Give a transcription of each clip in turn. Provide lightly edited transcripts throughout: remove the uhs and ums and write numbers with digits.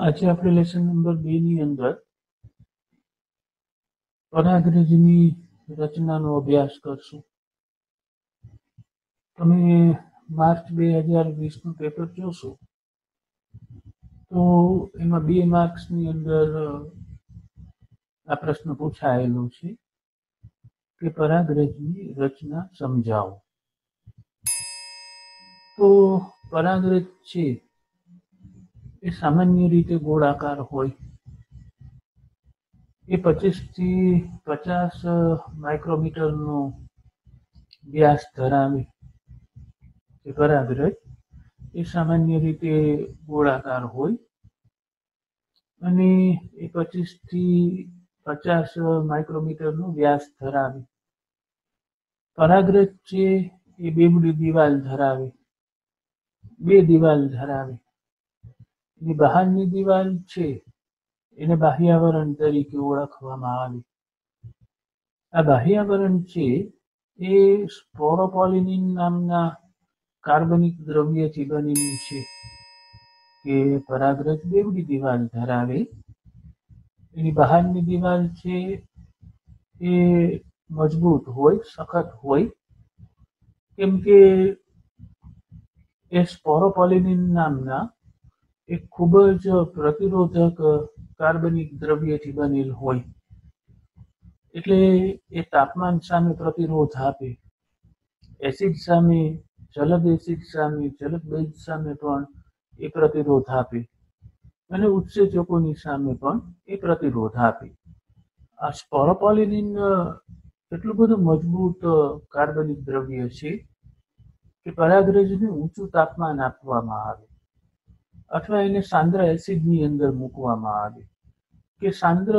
આજે આપણે lesson number 2 ની અંદર પરાગરજની રચનાનો અભ્યાસ કરશું. તમે માર્ચ 2020 નું પેપર જોશો તો એમાં 2 માર્ક્સની અંદર આ પ્રશ્ન પૂછાયેલો છે કે પરાગરજની રચના સમજાવો. તો પરાગરજ છે એ સામાન્ય રીતે ગોળાકાર હોય. એ 25 થી 50 માઇક્રોમીટરનો વ્યાસ ધરાવે. એ પરાગરજ એ સામાન્ય રીતે ગોળાકાર હોય અને એ 25 થી 50 માઇક્રોમીટરનો વ્યાસ ધરાવે. પરાગરજ છે એ બેવડી દિવાલ ધરાવે, 2 દિવાલ ધરાવે. એની બહારની દિવાલ છે એને બાહ્યાવરણ તરીકે ઓળખવામાં આવે. આ બાહ્યાવરણ છે એ સ્પોરોપોલિનિન નામના કાર્બનિક દ્રવ્યથી બનેલું છે. કે પરાગરજ બેવડી દિવાલ ધરાવે, એની બહારની દિવાલ છે એ મજબૂત હોય, સખત હોય, કેમ કે એ સ્પોરોપોલિનિન નામના એક ખૂબ જ પ્રતિરોધક કાર્બનિક દ્રવ્યથી બનેલ હોય. એટલે એ તાપમાન સામે પ્રતિરોધ આપે. એસિડ સામે, જલદ એસિડ સામે, જલદ બેઝ સામે પણ એ પ્રતિરોધ આપે અને ઉત્સેચકોની સામે પણ એ પ્રતિરોધ આપે. આ સ્પોરોપોલિનિન એટલું બધું મજબૂત કાર્બનિક દ્રવ્ય છે કે પરાગરજને ઊંચું તાપમાન આપવામાં આવે અથવા એને સાંદ્ર એસિડની અંદર મૂકવામાં આવે કે સાંદ્ર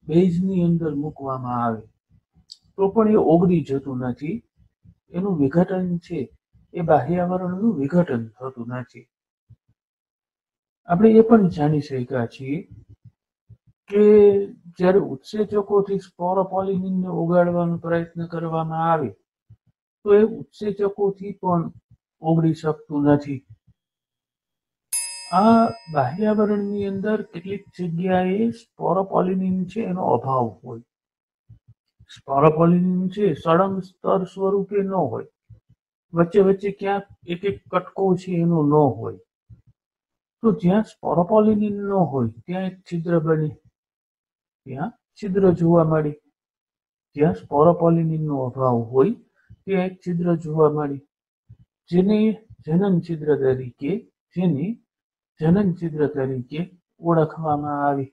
બેઝની અંદર મૂકવામાં આવે તો પણ એ ઓગળી જતું નથી. એનું વિઘટન છે એ બાહ્યાવરણનું વિઘટન થતું નથી. આપણે એ પણ જાણી શક્યા છીએ કે જ્યારે ઉત્સેચકોથી સ્પોરોપોલિનિનને ઓગાળવાનો પ્રયત્ન કરવામાં આવે તો એ ઉત્સેચકોથી પણ ઓગળી શકતું નથી. આ બાહ્યાવરણની અંદર કેટલીક જગ્યાએ સ્પોરોપોલિનિન છે એનો અભાવ હોય. સ્પોરોપોલિનિન છે સળંગ સ્તર સ્વરૂપે ન હોય, વચ્ચે વચ્ચે ક્યાંક એક એક કટકો છે એનો ન હોય. તો જ્યાં સ્પોરોપોલિનિન ન હોય ત્યાં એક છિદ્ર બને, ત્યાં છિદ્ર જોવા મળે. જ્યાં સ્પોરોપોલિનિનનો અભાવ હોય ત્યાં એક છિદ્ર જોવા મળે, જેને જનન છિદ્ર તરીકે ઓળખવામાં આવે.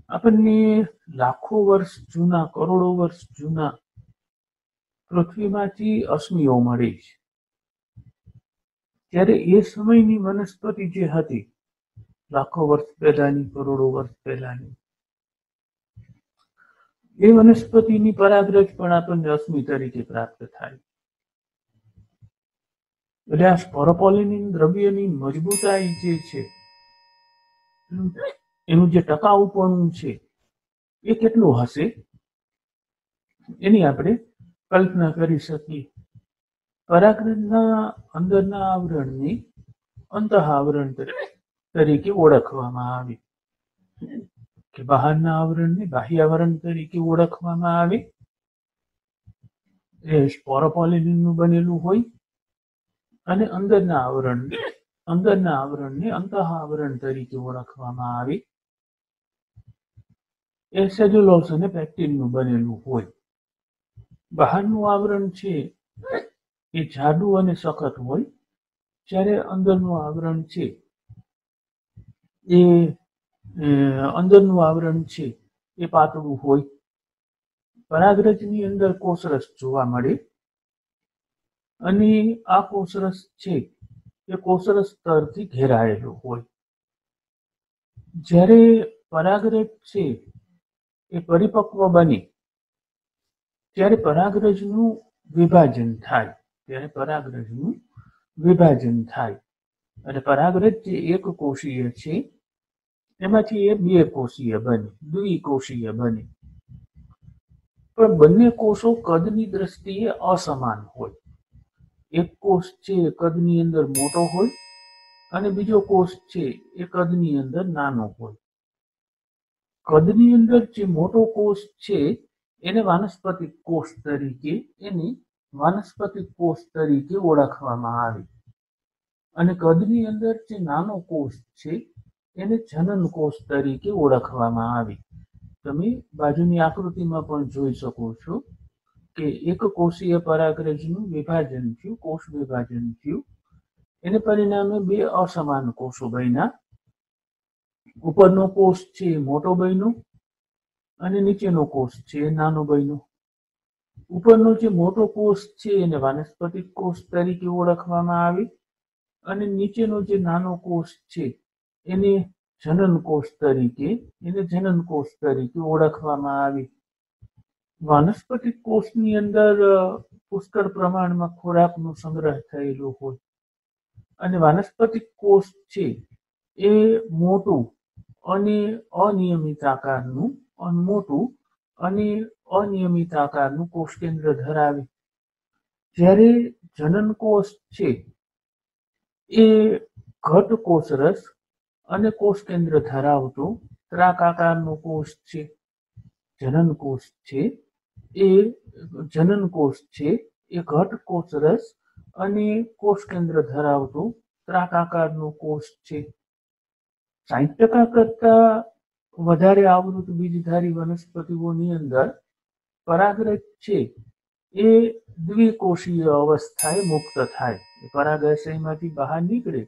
આપણને લાખો વર્ષ જૂના, કરોડો વર્ષ જૂના પૃથ્વીમાંથી અશ્મિઓ મળે છે. ત્યારે એ સમયની વનસ્પતિ જે હતી, લાખો વર્ષ પહેલાની, કરોડો વર્ષ પહેલાની, એ વનસ્પતિની પરાગરજ પણ આપણને અશ્મિ તરીકે પ્રાપ્ત થાય. એટલે આ સ્પોરોપોલિનિન દ્રવ્યની મજબૂતાઈ જે છે, એનું જે ટકાઉપણું છે એ કેટલું હશે એની આપણે કલ્પના કરી શકીએ. પરાગરજના અંદરના આવરણને અંતઃ આવરણ તરીકે ઓળખવામાં આવે કે બહારના આવરણને બાહ્યાવરણ તરીકે ઓળખવામાં આવે. એ સ્પોરોપોલિનિનનું બનેલું હોય અને અંદરના આવરણને અંતઃ આવરણ તરીકે ઓળખવામાં આવે. એ સેલ્યુલોઝ અને પેક્ટિનનું બનેલું હોય. બહારનું આવરણ છે એ જાડું અને સખત હોય, જ્યારે અંદરનું આવરણ છે એ પાતળું હોય. પરાગરજની અંદર કોષરસ જોવા મળે અને આ કોષરસ છે એ કોષરસ સ્તરથી ઘેરાયેલો હોય. જ્યારે પરાગરજ છે એ પરિપક્વ બને ત્યારે પરાગરજનું વિભાજન થાય. અને પરાગરજ જે એક કોષીય છે એમાંથી એ 2 કોષીય બને, દ્વિકોષીય બને. પણ બંને કોષો કદની દ્રષ્ટિએ અસમાન હોય. એક કોષ છે કદની અંદર મોટો હોય અને બીજો કોષ છે એ કદની અંદર નાનો હોય. કદની અંદર જે મોટો કોષ છે એને વાનસ્પતિક કોષ તરીકે ઓળખવામાં આવે અને કદની અંદર જે નાનો કોષ છે એને જનન કોષ તરીકે ઓળખવામાં આવે. તમે બાજુની આકૃતિમાં પણ જોઈ શકો છો કે એક કોષીય પરાગરજનું વિભાજન થયું, કોષ વિભાજન થયું, એને પરિણામે બે અસમાન કોષો બન્યા. ઉપરનો કોષ છે એ મોટો બન્યો અને નીચેનો કોષ છે એ નાનો બન્યો. ઉપરનો જે મોટો કોષ છે એને વાનસ્પતિક કોષ તરીકે ઓળખવામાં આવે અને નીચેનો જે નાનો કોષ છે એને જનન કોષ તરીકે ઓળખવામાં આવે. વાનસ્પતિક કોષની અંદર પુષ્કળ પ્રમાણમાં ખોરાકનો સંગ્રહ થયેલો હોય અને વાનસ્પતિક કોષ છે એ મોટું અને અનિયમિત આકારનું કોષ કેન્દ્ર ધરાવે. જ્યારે જનન કોષ છે એ ઘટ કોષરસ અને કોષ કેન્દ્ર ધરાવતો ત્રાક-આકારનો કોષ છે. જનન કોષ છે એ ઘટ કોષરસ અને કોષ કેન્દ્ર ધરાવતો ત્રાક-આકારનો કોષ છે. 60% કરતા વધારે આવૃત બીજધારી વનસ્પતિઓની અંદર પરાગરજ છે એ દ્વિકોષીય અવસ્થાએ મુક્ત થાય. પરાગાશયમાંથી બહાર નીકળે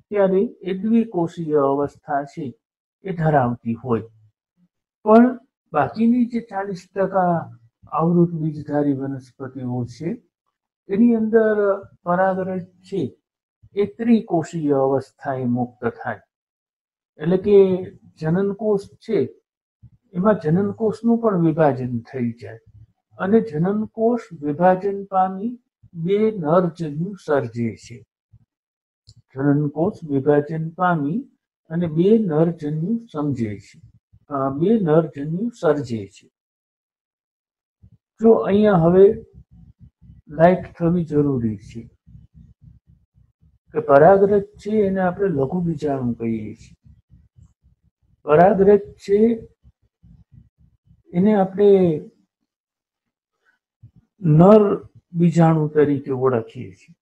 ત્યારે એ દ્વિકોષીય અવસ્થા છે એ ધરાવતી હોય. પણ બાકીની જે 40% આવૃત બીજધારી વનસ્પતિઓ છે એની અંદર પરાગરજ છે એ ત્રિકોષીય અવસ્થાએ મુક્ત થાય. એટલે કે જનનકોષ છે એમાં જનનકોષનું પણ વિભાજન થઈ જાય અને જનનકોષ વિભાજન પામી બે નરજન્યુ સર્જે છે. જનનકોષ વિભાજન પામી અને બે નરજન્યુ સર્જે છે. જો અહીંયા હવે લાઈટ થવી જરૂરી છે કે પરાગરજ છે એને આપણે લઘુ બીજાણુ કહીએ છીએ. પરાગરજ છે એને આપણે નર બીજાણુ તરીકે ઓળખીએ છીએ.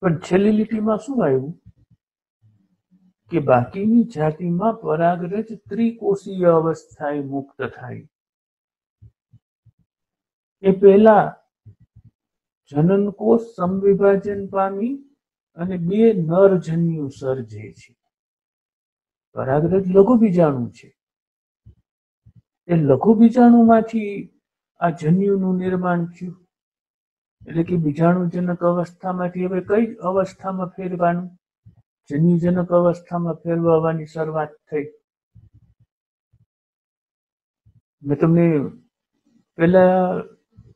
પણ છેલ્લી લીટીમાં શું આવ્યું કે બાકીની જાતિમાં પરાગરજ ત્રિકોષીય અવસ્થાએ મુક્ત થાય એ પહેલા જનનકોષ સમવિભાજન પામી અને બે નરજન્યુ સર્જે છે. પરાગરજ લઘુ બીજાણુ છે. એ લઘુ બીજાણુમાંથી આ જન્યુનું નિર્માણ થયું. એટલે કે બીજાણુજનક અવસ્થામાંથી હવે કઈ અવસ્થામાં ફેરવાનું? જન્યુજનક અવસ્થામાં ફેરવવાની શરૂઆત થઈ. મેં તમને પહેલા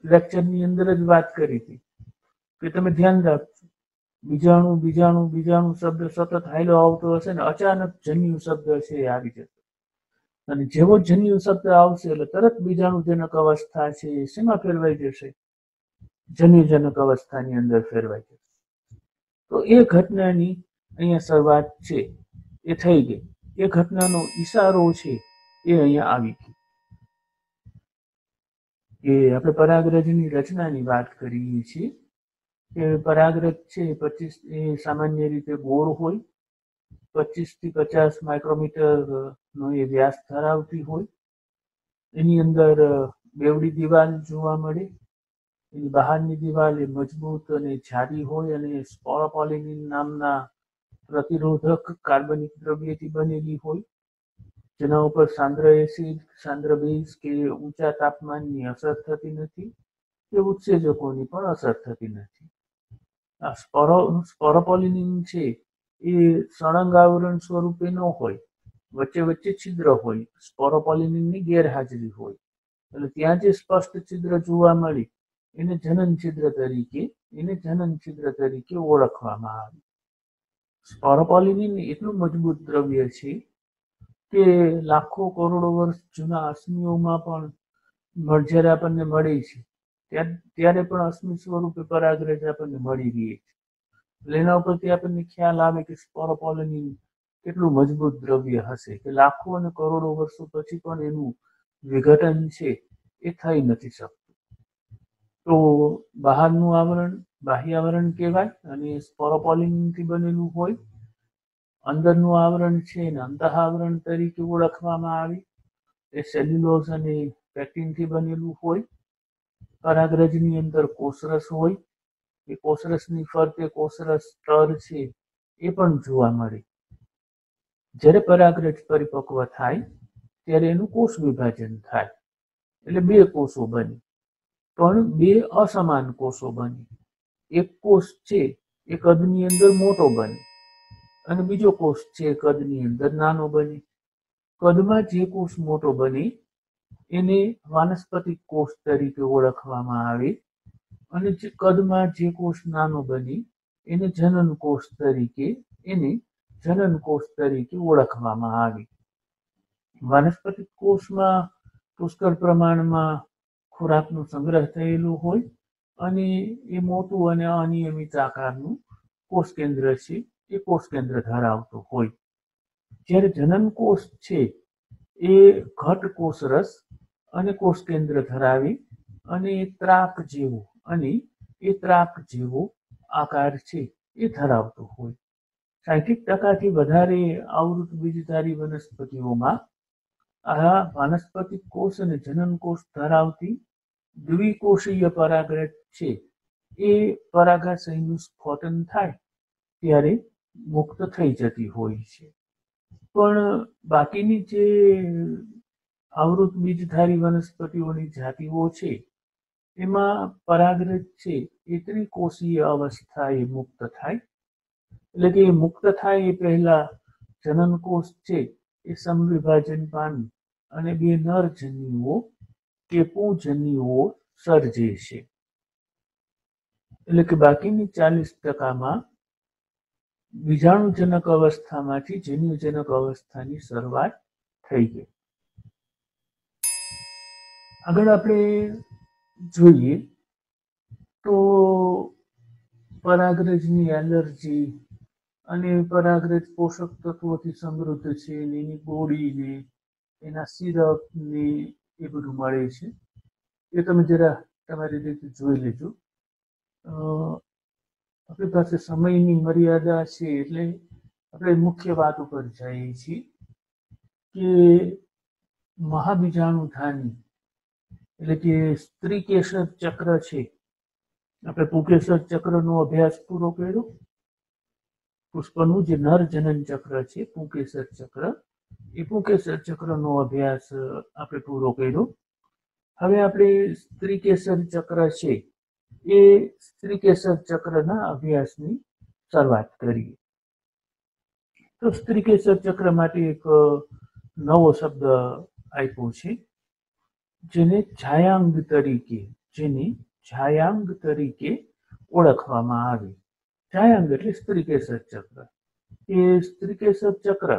લેક્ચરની અંદર જ વાત કરી હતી કે તમે ધ્યાન રાખજો, બીજાણુ શબ્દ સતત હાયલો આવતો હશે ને અચાનક જન્યુ શબ્દ છે એ આવી જશે અને જેવો જન્યુ શબ્દ આવશે એટલે તરત બીજાણુજનક અવસ્થા છે એ શેમાં ફેરવાઈ જશે? જન્યુજનક અવસ્થાની અંદર ફેરવાઈ જશે. તો એ ઘટનાની અહીંયા શરૂઆત છે એ થઈ ગઈ. એ ઘટનાનો ઈશારો છે એ અહીંયા આવી ગયો કે આપણે પરાગરજની રચનાની વાત કરીએ છીએ કે પરાગરજ છે એ સામાન્ય રીતે ગોળ હોય, 25 થી 50 માઇક્રોમીટરનો એ વ્યાસ ધરાવતી હોય. એની અંદર બેવડી દિવાલ જોવા મળે. એની બહારની દિવાલ એ મજબૂત અને જાડી હોય અને સ્પોરોપોલિનિન નામના પ્રતિરોધક કાર્બનિક દ્રવ્યથી બનેલી હોય, જેના ઉપર સાંદ્ર એસિડ, સાંદ્ર બેઝ કે ઊંચા તાપમાનની અસર થતી નથી કે ઉત્સેચકોની પણ અસર થતી નથી. આ સ્પોરોપોલિનિન છે એ સળંગ આવરણ સ્વરૂપે ન હોય, વચ્ચે વચ્ચે છિદ્ર હોય, સ્પોરોપોલિનિનની ગેરહાજરી હોય. એટલે ત્યાં જે સ્પષ્ટ છિદ્ર જોવા મળી એને જનન છિદ્ર તરીકે ઓળખવામાં આવે. સ્પોરોપોલિનિન એટલું મજબૂત દ્રવ્ય છે કે લાખો કરોડો વર્ષ જૂના અશ્મિઓમાં પણ જ્યારે આપણને મળે છે ત્યારે પણ અશ્મિ સ્વરૂપે પરાગરજ આપણને મળી રહે છે. એના ઉપરથી આપણને ખ્યાલ આવે કે સ્પોરોપોલેનિન કેટલું મજબૂત દ્રવ્ય હશે કે લાખો અને કરોડો વર્ષો પછી પણ એનું વિઘટન છે એ થઈ નથી શકતું. તો બહારનું આવરણ બાહ્ય આવરણ કહેવાય અને સ્પોરોપોલિનથી બનેલું હોય. અંદરનું આવરણ છે એને અંતઃઆવરણ તરીકે ઓળખવામાં આવે. એ સેલ્યુલોઝ અને પેક્ટિનથી બનેલું હોય. પરાગરજની અંદર કોષરસ હોય. એ કોષરસની ફરતે કોષરસ સ્તર છે એ પણ જોવા મળે. જ્યારે પરાગરજ પરિપક્વ થાય ત્યારે એનું કોષ વિભાજન થાય એટલે બે કોષો બને, પણ બે અસમાન કોષો બને. એક કોષ છે એ કદની અંદર મોટો બને અને બીજો કોષ છે કદની અંદર નાનો બને. કદમાં જે કોષ મોટો બને એને વાનસ્પતિક કોષ તરીકે ઓળખવામાં આવે અને જે કદમાં જે કોષ નાનો બને એને જનન કોષ તરીકે ઓળખવામાં આવે. વાનસ્પતિક કોષમાં પુષ્કળ પ્રમાણમાં ખોરાકનો સંગ્રહ થયેલો હોય અને એ મોટું અને અનિયમિત આકારનું કોષ કેન્દ્ર છે એ કોષ કેન્દ્ર ધરાવતું હોય. જ્યારે જનન કોષ છે એ ઘટ કોષરસ અને કોષ કેન્દ્ર ધરાવે અને એ ત્રાક જેવો આકાર છે એ ધરાવતું હોય. 60% વધારે આવૃત બીજધારી વનસ્પતિઓમાં આ વાનસ્પતિક કોષ અને જનન કોષ ધરાવતી દ્વિકોષીય પરાગરજ છે એ પરાગાશયનું સ્ફોટન થાય ત્યારે મુક્ત થઈ જતી હોય છે. પણ બાકીની જે આવૃત બીજધારી વનસ્પતિઓની જાતિઓ છે એમાં પરાગરજ છે એ ત્રિકોષીય અવસ્થાએ મુક્ત થાય. એટલે કે મુક્ત થાય એ પહેલા જનન કોષ છે એ સમવિભાજન પામી અને બે નરજન્યુઓ કે પુંજન્યુઓ સર્જે છે. એટલે કે બાકીની 40%માં બીજાણુજનક અવસ્થામાંથી જન્યુજનક અવસ્થાની શરૂઆત થઈ ગઈ. આગળ આપણે જોઈએ તો પરાગરજની એલર્જી અને પરાગરજ પોષક તત્વોથી સમૃદ્ધ છે એની ગોળીને એના સિરપ ને એ બધું મળે છે. એ તમે જરા તમારી રીતે જોઈ લેજો. આપણી પાસે સમયની મર્યાદા છે એટલે આપણે મુખ્ય વાત ઉપર જઈએ છીએ કે મહાબીજાણુધાની એટલે કે સ્ત્રીકેસર ચક્ર છે. આપણે પુંકેસર ચક્રનો અભ્યાસ પૂરો કર્યો. પુષ્પનું જે નરજનન ચક્ર છે પુંકેસર ચક્ર, એ પુંકેસર ચક્રનો અભ્યાસ આપણે પૂરો કર્યો. હવે આપણે સ્ત્રીકેસર ચક્ર છે એ સ્ત્રીકેસર ચક્રના અભ્યાસની શરૂઆત કરીએ. તો સ્ત્રીકેસર ચક્ર માટે એક નવો શબ્દ આપ્યો છે જેને છાયાંગ તરીકે ઓળખવામાં આવે. છાયાંગ એટલે સ્ત્રીકેસર ચક્ર. એ સ્ત્રીકેસર ચક્ર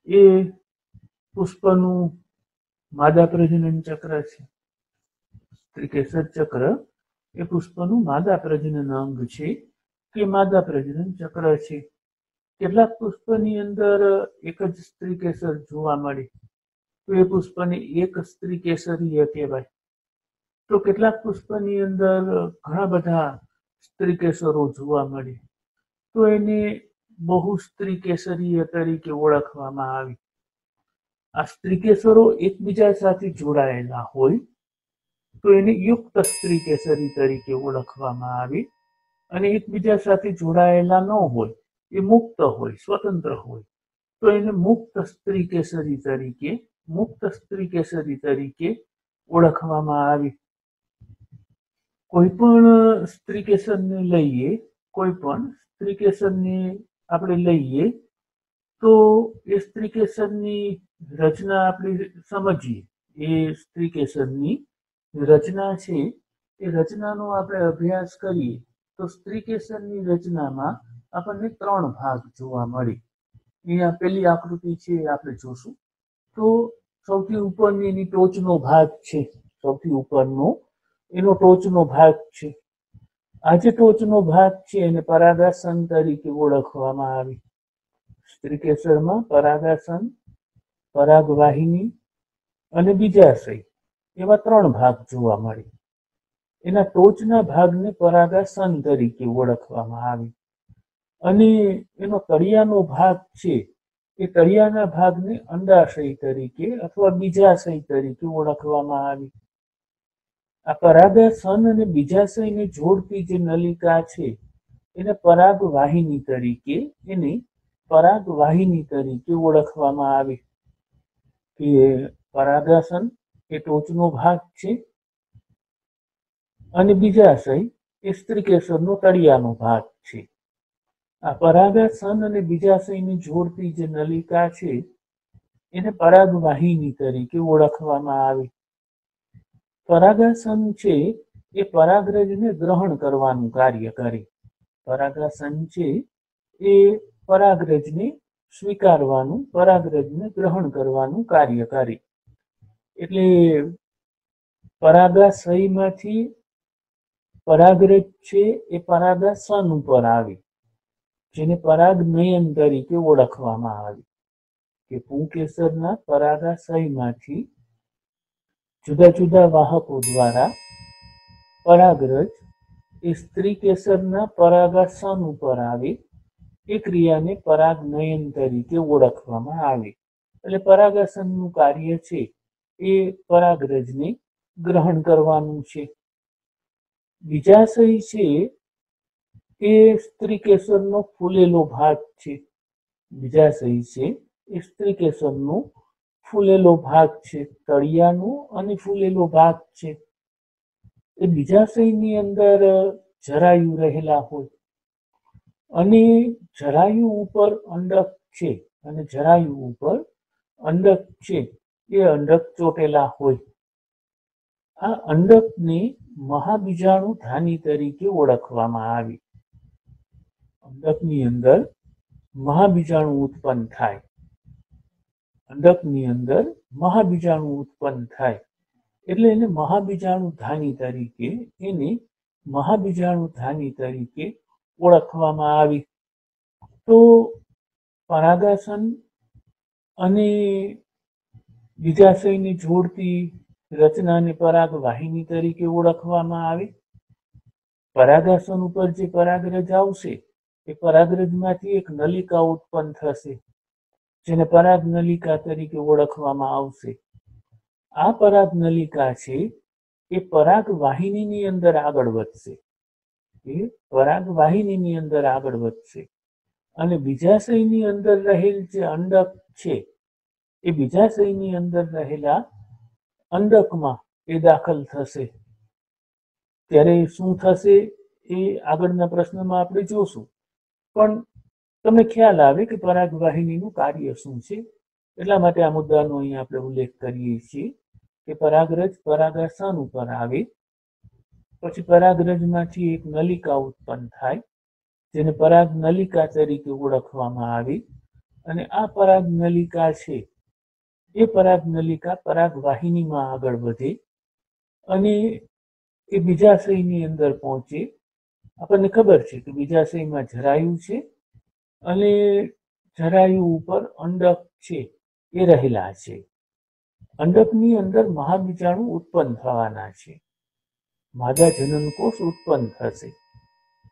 એ પુષ્પનું માદા પ્રજનન ચક્ર છે. સ્ત્રીકેસર ચક્ર એ પુષ્પનું માદા પ્રજનન અંગ છે કે માદા પ્રજનન ચક્ર છે. કેટલાક પુષ્પની અંદર એક જ સ્ત્રીકેસર જોવા મળે તો એ પુષ્પને એક સ્ત્રીકેસરીય કહેવાય. તો કેટલાક પુષ્પની અંદર ઘણા બધા સ્ત્રીકેસરો જોવા મળે તો એને બહુ સ્ત્રીકેસરીય તરીકે ઓળખવામાં આવે. આ સ્ત્રીકેસરો એકબીજા સાથે જોડાયેલા હોય તો એને યુક્ત સ્ત્રીકેસરી તરીકે ઓળખવામાં આવે અને એકબીજા સાથે જોડાયેલા ન હોય એ મુક્ત હોય સ્વતંત્ર હોય તો એને મુક્ત સ્ત્રીકેસરી તરીકે ઓળખવામાં આવે. કોઈ પણ સ્ત્રીકેસરને આપણે લઈએ તો એ સ્ત્રીકેસરની રચના આપણે સમજીએ. એ સ્ત્રીકેસરની રચના છે એ રચનાનો આપણે અભ્યાસ કરીએ તો સ્ત્રીકેસરની રચનામાં આપણને 3 ભાગ જોવા મળે. અહીંયા પહેલી આકૃતિ છે આપણે જોશું તો સૌથી ઉપરની એની ટોચનો ભાગ છે. સૌથી ઉપરનો એનો ટોચનો ભાગ છે આ જે ટોચનો ભાગ છે એને પરાગાસન તરીકે ઓળખવામાં આવે. સ્ત્રીકેસરમાં પરાગાસન, પરાગવાહિની અને બીજાશય એવા 3 ભાગ જોવા મળે. એના ટોચના ભાગને પરાગાસન તરીકે ઓળખવામાં આવે અને એનો તળિયાનો ભાગ છે એ તળિયાના ભાગને અંડાશય તરીકે અથવા બીજાશય તરીકે ઓળખવામાં આવે. આ પરાગાસન અને બીજાશયને જોડતી જે નલિકા છે એને પરાગવાહિની તરીકે ઓળખવામાં આવે. કે પરાગાસન એ ટોચનો ભાગ છે અને બીજાશય એ સ્ત્રીકેસરનો તળિયાનો ભાગ છે. આ પરાગાસન અને બીજાશયને જોડતી જે નલિકા છે એને પરાગવાહિની તરીકે ઓળખવામાં આવે. પરાગાસન છે એ પરાગરજને ગ્રહણ કરવાનું કાર્ય કરે. પરાગાસન છે એ પરાગરજને સ્વીકારવાનું, પરાગરજને ગ્રહણ કરવાનું કાર્ય કરે. એટલે પરાગાશયમાંથી પરાગરજ છે એ પરાગાસન ઉપર આવે, જેને પરાગનયન તરીકે ઓળખવામાં આવે. કે પુંકેસરના પરાગાશયમાંથી જુદા જુદા વાહકો દ્વારા પરાગરજ એ સ્ત્રીકેસરના પરાગાસન ઉપર આવે. એ ક્રિયાને પરાગનયન તરીકે ઓળખવામાં આવે. એટલે પરાગાસનનું કાર્ય છે એ પરાગરજને ગ્રહણ કરવાનું છે. બીજાશય છે એ સ્ત્રીકેસરનો ફૂલેલો ભાગ છે. બીજાશય છે એ સ્ત્રીકેસરનો ફૂલેલો ભાગ છે, તળિયાનો અને ફૂલેલો ભાગ છે. એ બીજાશયની અંદર જરાયુ રહેલા હોય અને જરાયુ ઉપર અંડક છે અને જરાયુ ઉપર અંડક છે એ અંડક ચોટેલા હોય. આ અંડકને મહાબીજાણુ ધાની તરીકે ઓળખવામાં આવે. અંડકની અંદર મહાબીજાણુ ઉત્પન્ન થાય. અંડકની અંદર મહાબીજાણુ ઉત્પન્ન થાય એટલે એને મહાબીજાણુ ધાની તરીકે ઓળખવામાં આવે. તો પરાગાસન અને બીજાશયને જોડતી રચનાને પરાગવાહિની તરીકે ઓળખવામાં આવે. પરાગાસન ઉપર જે પરાગરજ આવશે એ પરાગરજમાંથી એક નલિકા ઉત્પન્ન થશે, જેને પરાગનલિકા તરીકે ઓળખવામાં આવશે. આ પરાગનલિકા છે એ પરાગવાહિનીની અંદર આગળ વધશે અને બીજાશયની અંદર રહેલ જે અંડક છે એ બીજાશયની અંદર રહેલા અંડકમાં એ દાખલ થશે. ત્યારે શું થશે એ આગળના પ્રશ્નમાં આપણે જોશું. પણ તમને ખ્યાલ આવે કે પરાગવાહિનીનું કાર્ય શું છે. એટલા માટે આ મુદ્દાનો અહીં આપણે ઉલ્લેખ કરીએ છીએ કે પરાગરજ પરાગાસન ઉપર આવે, પછી પરાગરજમાંથી એક નલિકા ઉત્પન્ન થાય, જેને પરાગનલિકા તરીકે ઓળખવામાં આવે. અને આ પરાગનલિકા છે એ પરાગનલિકા પરાગવાહિનીમાં આગળ વધે અને એ બીજાશયની અંદર પહોંચે. આપણને ખબર છે કે બીજાશયમાં જરાયુ છે અને જરાયુ ઉપર અંડક છે એ રહેલા છે. અંડકની અંદર મહાબીજાણુ ઉત્પન્ન થવાના છે. માદા જનનકોષ ઉત્પન્ન થશે,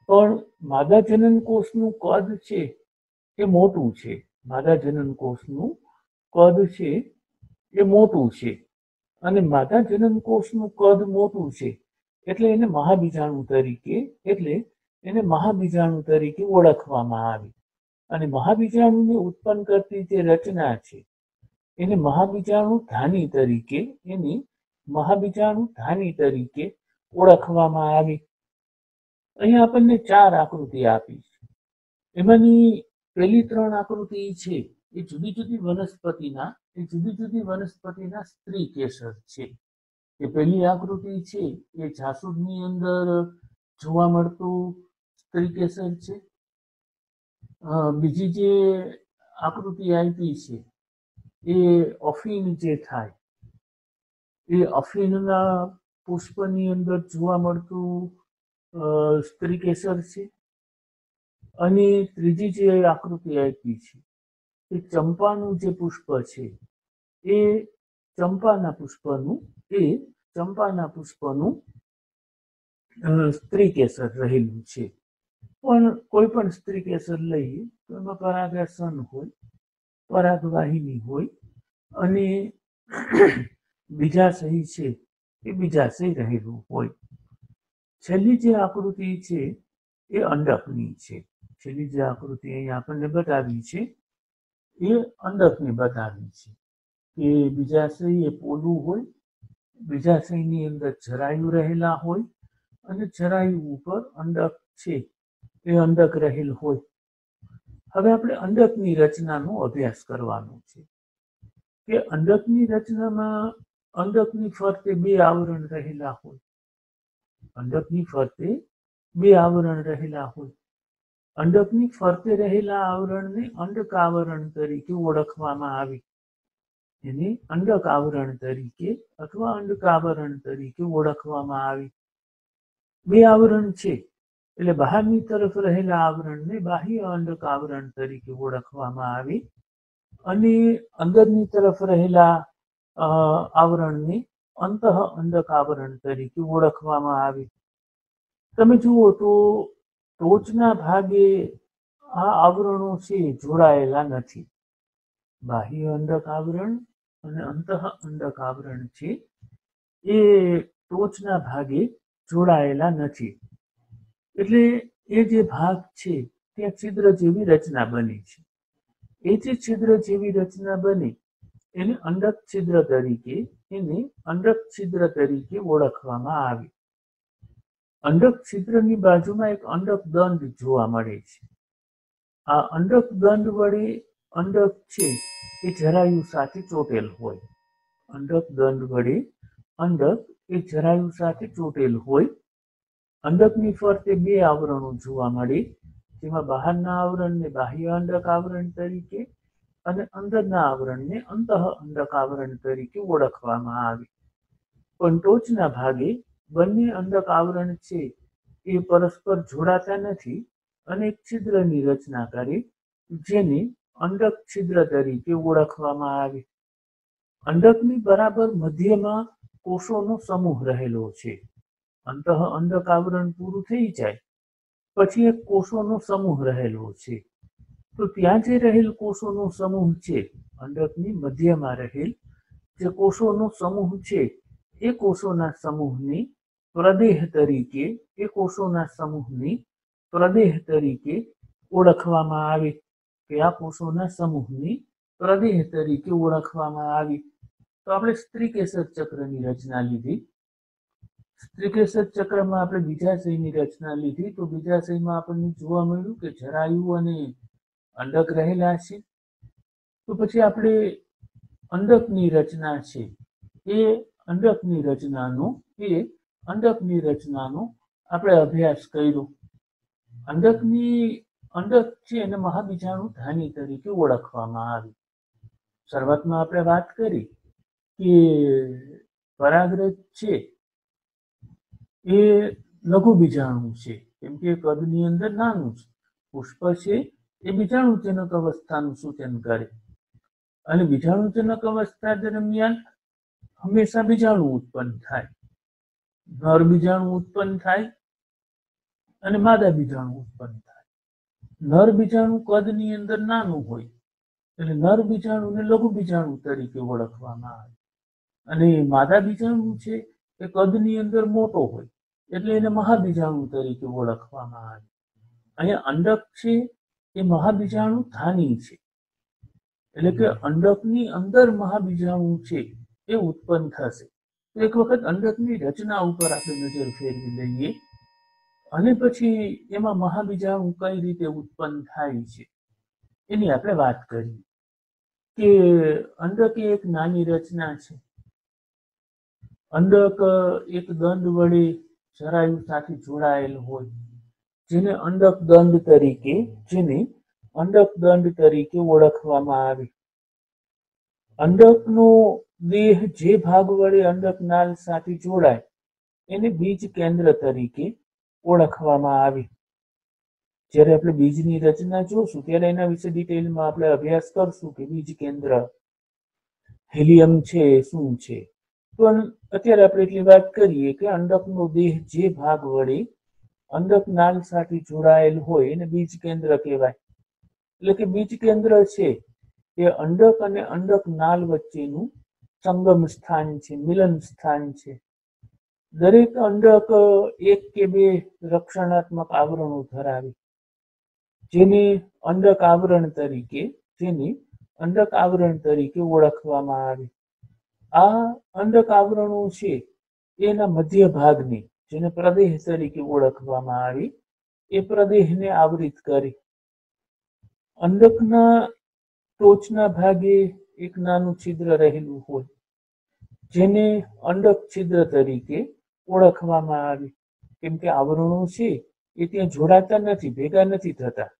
પણ માદા જનનકોષનું કદ છે એ મોટું છે. માદા જનનકોષનું કદ છે એ મોટું છે અને માદા જનનકોષનું કદ મોટું છે એટલે એને મહાબીજાણુ તરીકે ઓળખવામાં આવે. અને મહાબીજાણુને ઉત્પન્ન કરતી જે રચના છે એને મહાબીજાણુ ધાની તરીકે ઓળખવામાં આવે. અહીંયા આપણને 4 આકૃતિ આપી છે. એમાંની પહેલી 3 આકૃતિ છે એ જુદી જુદી વનસ્પતિના સ્ત્રી કેસર છે. એ પહેલી આકૃતિ છે એ જાસૂદની અંદર જોવા મળતું સ્ત્રી કેસર છે. બીજી જે આકૃતિ આપી છે એ અફીણ જે થાય એ અફીણના પુષ્પની અંદર જોવા મળતું સ્ત્રીકેસર છે, અને ત્રીજી જે આકૃતિ આપી છે એ ચંપાનું જે પુષ્પ છે એ ચંપાના પુષ્પનું સ્ત્રીકેસર રહેલું છે. પણ કોઈ પણ સ્ત્રીકેસર લઈએ તો એમાં પરાગાસન હોય, પરાગવાહિની હોય, અને બીજાશય છે એ બીજાશય રહેલું હોય. છેલ્લી જે આકૃતિ છે એ અંડકની છે. છેલ્લી જે આકૃતિ અહીં આપણને બતાવી છે એ અંડકની બતાવી છે કે બીજાશય એ પોલું હોય, બીજાશયની અંદર જરાયુ રહેલા હોય, અને જરાયુ ઉપર અંડક છે એ અંડક રહેલ હોય. હવે આપણે અંડકની રચનાનો અભ્યાસ કરવાનો છે કે અંડકની રચનામાં અંડકની ફરતે બે આવરણ રહેલા હોય. અંડકની ફરતે બે આવરણ રહેલા હોય. અંડકની ફરતે રહેલા આવરણને અંડક આવરણ તરીકે ઓળખવામાં આવે. એને અંડક આવરણ તરીકે અથવા અંડકાવરણ તરીકે ઓળખવામાં આવે. બે આવરણ છે એટલે બહારની તરફ રહેલા આવરણને બાહ્ય અંડક આવરણ તરીકે ઓળખવામાં આવે, અને અંદરની તરફ રહેલા આવરણને અંતઃ અંડક આવરણ તરીકે ઓળખવામાં આવે. તમે જુઓ તો ટોચના ભાગે આ આવરણો છે જોડાયેલા નથી. બાહ્ય અંડક આવરણ અને અંતઃ અંડક આવરણ છે એ ટોચના ભાગે જોડાયેલા નથી. એટલે એ જે ભાગ છે ત્યાં છિદ્ર જેવી રચના બની છે. એ જે છિદ્ર જેવી રચના બની એને અંડક છિદ્ર તરીકે ઓળખવામાં આવે. અંડક છિદ્રની બાજુમાં એક અંડક દંડ જોવા મળે છે. આ અંડક દંડ વડે અંડક છે એ જરાયુ સાથે ચોટેલ હોય. અંડક દંડ વડે અંડક એ જરાયુ સાથે ચોટેલ હોય. અંડકની ફરતે બે આવરણો જોવા મળે, જેમાં બહારના આવરણને બાહ્ય અંડક આવરણ તરીકે અને અંદરના આવરણને અંતઃ અંડક આવરણ તરીકે ઓળખવામાં આવે. પણ ટોચના ભાગે બંને અંડક આવરણ છે એ પરસ્પર જોડાતા નથી અને એક છિદ્રની રચના કરે, જેને અંડક છિદ્ર તરીકે ઓળખવામાં આવે. અંડકની બરાબર મધ્યમાં કોષોનો સમૂહ રહેલો છે. અંતઃ અંડક આવરણ પૂરું થઈ જાય પછી એક કોષોનો સમૂહ રહેલો છે. તો ત્યાં જે રહેલ કોષોનો સમૂહ છે, અંડકની મધ્યમાં રહેલ જે કોષોનો સમૂહ છે એ કોષોના સમૂહની પ્રદેહ તરીકે ઓળખવામાં આવે. કે આ કોષોના સમૂહની પ્રદેહ તરીકે ઓળખવામાં આવે. તો આપણે સ્ત્રીકેસર ચક્રની રચના લીધી. સ્ત્રીકેસર ચક્રમાં આપણે બીજાશયની રચના લીધી. તો બીજાશયમાં આપણને જોવા મળ્યું કે જરાયુ અને અંડક રહેલા છે. તો પછી આપણે અંડકની રચના છે એ અંડકની રચનાનો આપણે અભ્યાસ કર્યો. અંડક છે એને મહાબીજાણુ ધાની તરીકે ઓળખવામાં આવે. શરૂઆતમાં આપણે વાત કરી કે પરાગરજ છે એ લઘુ બીજાણુ છે, કેમ કે કદની અંદર નાનું છે. પુષ્પ છે એ બીજાણુજનક અવસ્થાનું સૂચન કરે, અને બીજાણુજનક અવસ્થા દરમિયાન હંમેશા બીજાણુ ઉત્પન્ન થાય. નર બીજાણુ ઉત્પન્ન થાય અને માદા બીજાણુ ઉત્પન્ન થાય. નર બીજાણુ કદની અંદર નાનું હોય એટલે નર બીજાણુને લઘુ બીજાણુ તરીકે ઓળખવામાં આવે, અને માદા બીજાણુ છે એ કદની અંદર મોટો હોય એટલે એને મહાબીજાણુ તરીકે ઓળખવામાં આવે. અહીંયા અંડક છે એ મહાબીજાણુ ધાની છે, એટલે કે અંડકની અંદર મહાબીજાણુ છે એ ઉત્પન્ન થશે. તો એક વખત અંડકની રચના ઉપર આપણે નજર ફેરવી લઈએ, અને પછી એમાં મહાબીજાણુ કઈ રીતે ઉત્પન્ન થાય છે એની આપણે વાત કરીએ. કે અંડક એ એક નાની રચના છે. અંડક એક દંડ વડે જરાયુ સાથે જોડાયેલ હોય, જેને અંડક દંડ તરીકે ઓળખવામાં આવે. અંડકનો દેહ જે ભાગ વડે અંડક નાળ સાથે જોડાય એને બીજ કેન્દ્ર તરીકે ઓળખવામાં આવી. જ્યારે આપણે બીજની રચના જોશું ત્યારે એના વિશે ડિટેલમાં આપણે અભ્યાસ કરશું કે બીજ કેન્દ્ર, હિલિયમ છે શું છે. પણ અત્યારે આપણે એટલી વાત કરીએ કે અંડકનો દેહ જે ભાગ વડે અંડક નાલ સાથે જોડાયેલ હોય એને બીજ કેન્દ્ર કહેવાય. એટલે કે બીજ કેન્દ્ર છે એ અંડક અને અંડક નાલ વચ્ચેનું સંગમ સ્થાન છે, મિલન સ્થાન છે. દરેક અંડક એક કે બે રક્ષણાત્મક આવરણો ધરાવે, જેને અંડક આવરણ તરીકે ઓળખવામાં આવે. આ અંડક આવરણો છે એના મધ્ય ભાગને, જેને પ્રદેહ તરીકે ઓળખવામાં આવે, એ પ્રદેહને આવરિત કરે. અંડકના ટોચના ભાગે એક નાનું છિદ્ર રહેલું હોય, જેને અંડક છિદ્ર તરીકે ઓળખવામાં આવે. કેમ કે આવરણો છે એ ત્યાં જોડાતા નથી, ભેગા નથી થતા,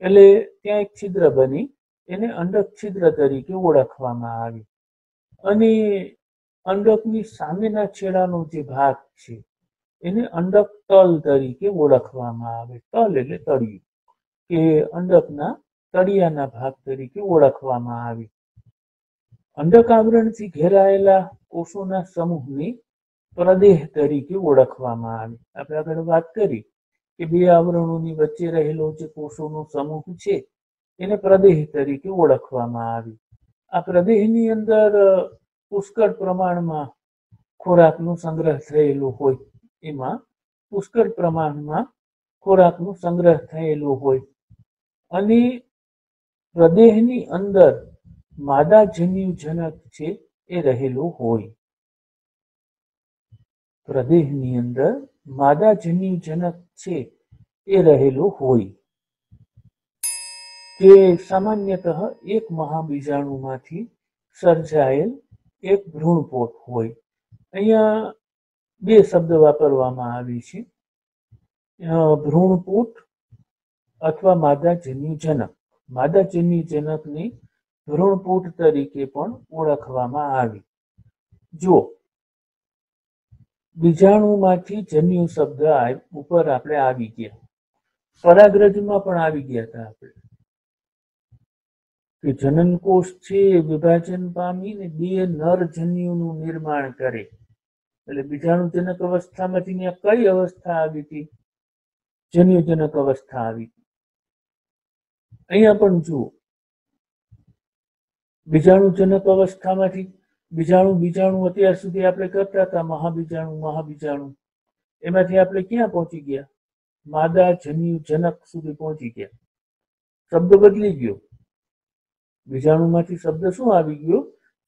એટલે ત્યાં એક છિદ્ર બની એને અંડક છિદ્ર તરીકે ઓળખવામાં આવે. અને અંડકની સામેના છેડાનો જે ભાગ છે એને અંડક તલ તરીકે ઓળખવામાં આવે. તલ એટલે તળિયું, કે અંડકના તળિયાના ભાગ તરીકે ઓળખવામાં આવે. અંડક આવરણથી ઘેરાયેલા કોષોના સમૂહને પ્રદેહ તરીકે ઓળખવામાં આવે. આપણે આગળ વાત કરી કે બે આવરણોની વચ્ચે રહેલો જે કોષોનો સમૂહ છે એને પ્રદેહ તરીકે ઓળખવામાં આવે. આ પ્રદેહની અંદર પુષ્કળ પ્રમાણમાં ખોરાકનો સંગ્રહ થયેલો હોય, એમાં પુષ્કળ પ્રમાણમાં ખોરાકનો સંગ્રહ થયેલો હોય. અને પ્રદેહની અંદર માદા જન્યુજનક છે એ રહેલો હોય. પ્રદેહની અંદર માદા જન્યુજનક છે એ રહેલો હોય, જે સામાન્યતઃ એક મહાબીજાણુમાંથી સર્જાયેલ એક ભ્રૂણપોટ હોય. અહીંયા બે શબ્દ વાપરવામાં આવે છે, ભ્રૂણપોટ અથવા માદા જન્યુજનક. માદા જન્યુજનકને ભ્રૂણપોટ તરીકે પણ ઓળખવામાં આવે. જો બીજાણુમાંથી જન્યુ શબ્દ ઉપર આપણે આવી ગયા, પરાગરજમાં પણ આવી ગયા હતા આપણે, કે જનન કોષ છે વિભાજન પામીને બે નર જન્યુનું નિર્માણ કરે. એટલે બીજાણુજનક અવસ્થામાંથી કઈ અવસ્થા આવી હતી? જન્યુજનક અવસ્થા આવી. અહીંયા પણ જુઓ, બીજાણુજનક અવસ્થામાંથી બીજાણુ અત્યાર સુધી આપણે કરતા હતા મહાબીજાણુ, એમાંથી આપણે ક્યાં પહોંચી ગયા? માદા જન્યુજનક સુધી પહોંચી ગયા. શબ્દ બદલી ગયો. બીજાણુમાંથી શબ્દ શું આવી ગયો?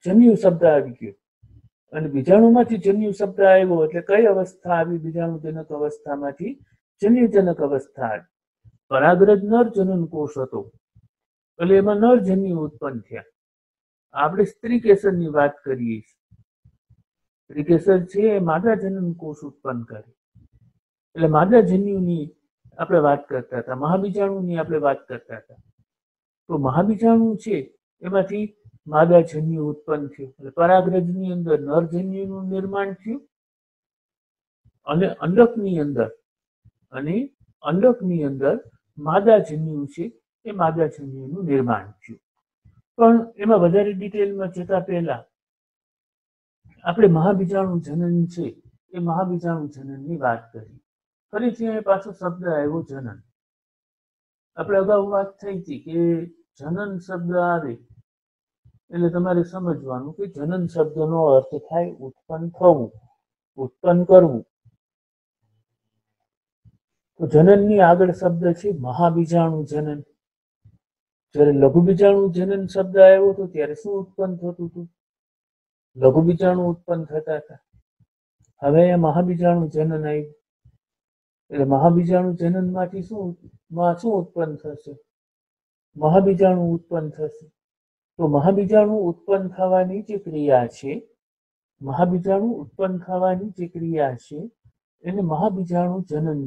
જન્યુ શબ્દ આવી ગયો. અને બીજાણુમાંથી જન્યુ શબ્દ આવ્યો એટલે કઈ અવસ્થા આવી? બીજાણુજનક અવસ્થામાંથી જન્યુજનક અવસ્થા આવી. પરાગરજ નર જનન કોષ હતો એટલે એમાં નર જન્યુ ઉત્પન્ન થયા. આપણે સ્ત્રી કેસરની વાત કરીએ છીએ. સ્ત્રી કેસર છે એ માદા જનન કોષ ઉત્પન્ન કરે, એટલે માદા જન્યુની આપણે વાત કરતા હતા, મહાબીજાણુની આપણે વાત કરતા હતા. તો મહાબીજાણુ છે એમાંથી માદા જન્યુ ઉત્પન્ન થયું, એટલે પરાગરજની અંદર નર જન્યુનું નિર્માણ થયું, અને અંડકની અંદર માદા જન્યુ છે એ માદા જન્યુનું નિર્માણ થયું. પણ એમાં વધારે ડિટેલમાં જતા પહેલા આપણે મહાબીજાણુ જનન છે એ મહાબીજાણુ જનનની વાત કરી. ફરીથી અહીં પાછો શબ્દ આવ્યો જનન. આપણે અગાઉ વાત થઈ હતી કે જનન શબ્દ આવે એટલે તમારે સમજવાનું કે જનન શબ્દનો અર્થ થાય ઉત્પન્ન થવું, ઉત્પન્ન કરવું. તો જનનની આગળ શબ્દ છે મહાબીજાણુ જનન. જ્યારે લઘુ બીજાણુ જનન શબ્દ આવ્યો હતો ત્યારે શું ઉત્પન્ન થતું હતું? લઘુ બીજાણુ ઉત્પન્ન થતા હતા. હવે મહાબીજાણુ જનન આવ્યું એટલે મહાબીજાણુ જનનમાંથી શું ઉત્પન્ન થશે? મહાબીજાણુ ઉત્પન્ન થશે. તો મહાબીજાણુ ઉત્પન્ન થવાની જે ક્રિયા છે એને મહાબીજાણુ જનન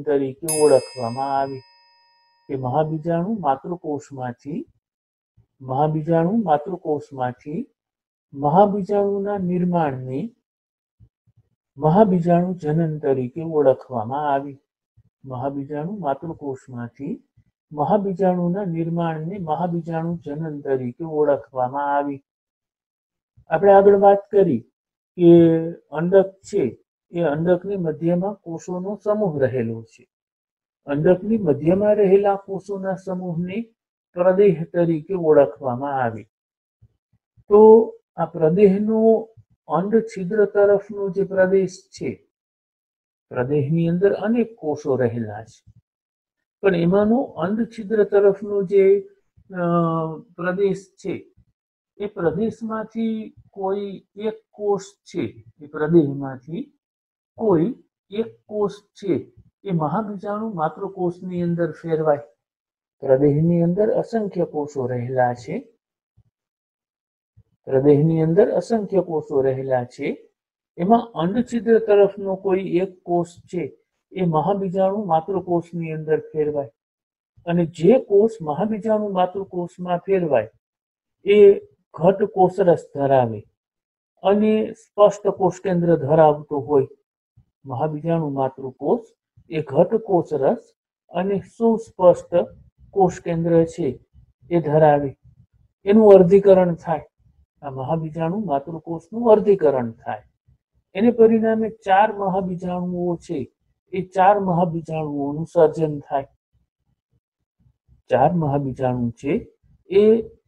તરીકે ઓળખવામાં આવે. કે મહાબીજાણુ માતૃકોષમાંથી મહાબીજાણુના નિર્માણને મહાબીજાણુ જનન તરીકે ઓળખવામાં આવી. મહાબીજાણુ માતૃકોષમાંથી મહાબીજાણુના નિર્માણને મહાબીજાણુ જનન તરીકે ઓળખવામાં આવી. આપણે આગળ વાત કરી કે અંડક છે એ અંડકની મધ્યમાં કોષોનો સમૂહ રહેલો છે. અંડકની મધ્યમાં રહેલા કોષોના સમૂહને પ્રદેહ તરીકે ઓળખવામાં આવે. તો આ પ્રદેહનો અંડ છિદ્ર તરફનો જે પ્રદેશ છે, પ્રદેહની અંદર અનેક કોષો રહેલા છે, પણ એમાંનો અંડ છિદ્ર તરફનો જે પ્રદેશ છે, એ પ્રદેશમાંથી કોઈ એક કોષ છે, એ પ્રદેહમાંથી કોઈ એક કોષ છે એ મહાબીજાણુ માતૃકોષની અંદર ફેરવાય. પ્રદેહની અંદર અસંખ્ય કોષો રહેલા છે. પ્રદેહની અંદર અસંખ્ય કોષો રહેલા છે. એમાં અંડછિદ્ર તરફનો કોઈ એક કોષ છે એ મહાબીજાણુ માતૃકોષની અંદર ફેરવાય. અને જે કોષ મહાબીજાણુ માતૃકોષમાં ફેરવાય એ ઘટ કોષરસ ધરાવે અને સ્પષ્ટ કોષકેન્દ્ર ધરાવતો હોય. મહાબીજાણુ માતૃકોષ એ ઘટ કોષરસ અને સુસ્પષ્ટ કોષકેન્દ્ર છે એ ધરાવે. એનું અર્ધીકરણ થાય. આ મહાબીજાણુ માતૃકોષનું અર્ધીકરણ થાય. એને પરિણામે 4 મહાબીજાણુઓ છે એ 4 મહાબીજાણુઓનું સર્જન થાય. 4 મહાબીજાણુ છે એ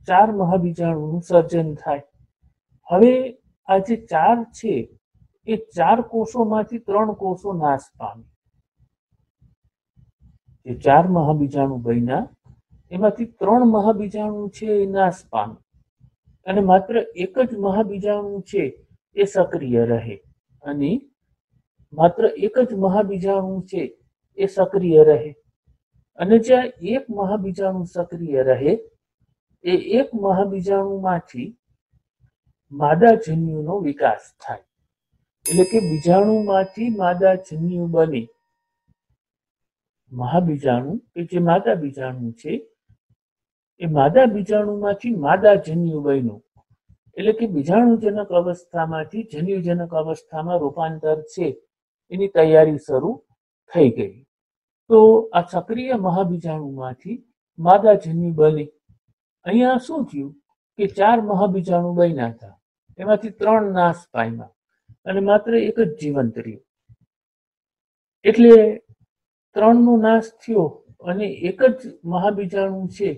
4 મહાબીજાણુનું સર્જન થાય. હવે આ જે 4 છે એ 4 કોષોમાંથી 3 કોષો નાશ પામે. જે 4 મહાબીજાણુ બન્યા એમાંથી 3 મહાબીજાણુ છે એ નાશ પામે અને માત્ર એક જ મહાબીજાણુ છે એ સક્રિય રહે. અને માત્ર એક જ મહાબીજાણુ છે એ સક્રિય રહે. અને જ્યાં એક મહાબીજાણુ સક્રિય રહે એ એક મહાબીજાણુમાંથી માદાજન્યુનો વિકાસ થાય. એટલે કે બીજાણુમાંથી માદાજન્યુ બને. મહાબીજાણુ કે જે માદા બીજાણુ છે એ માદા બીજાણુમાંથી માદાજન્યુ બન્યું. એટલે કે બીજાણુજનક અવસ્થામાંથી જન્યુજનક અવસ્થામાં રૂપાંતર છે એની તૈયારી શરૂ થઈ ગઈ. તો આ સક્રિય મહાબીજાણુમાંથી માદાજન્યુ બને. અહીંયા શું થયું કે 4 મહાબીજાણુ બન્યા હતા, એમાંથી 3 નાશ પામ્યા અને માત્ર એક જ જીવંત રહ્યું. એટલે 3 નો નાશ થયો અને એક જ મહાબીજાણુ છે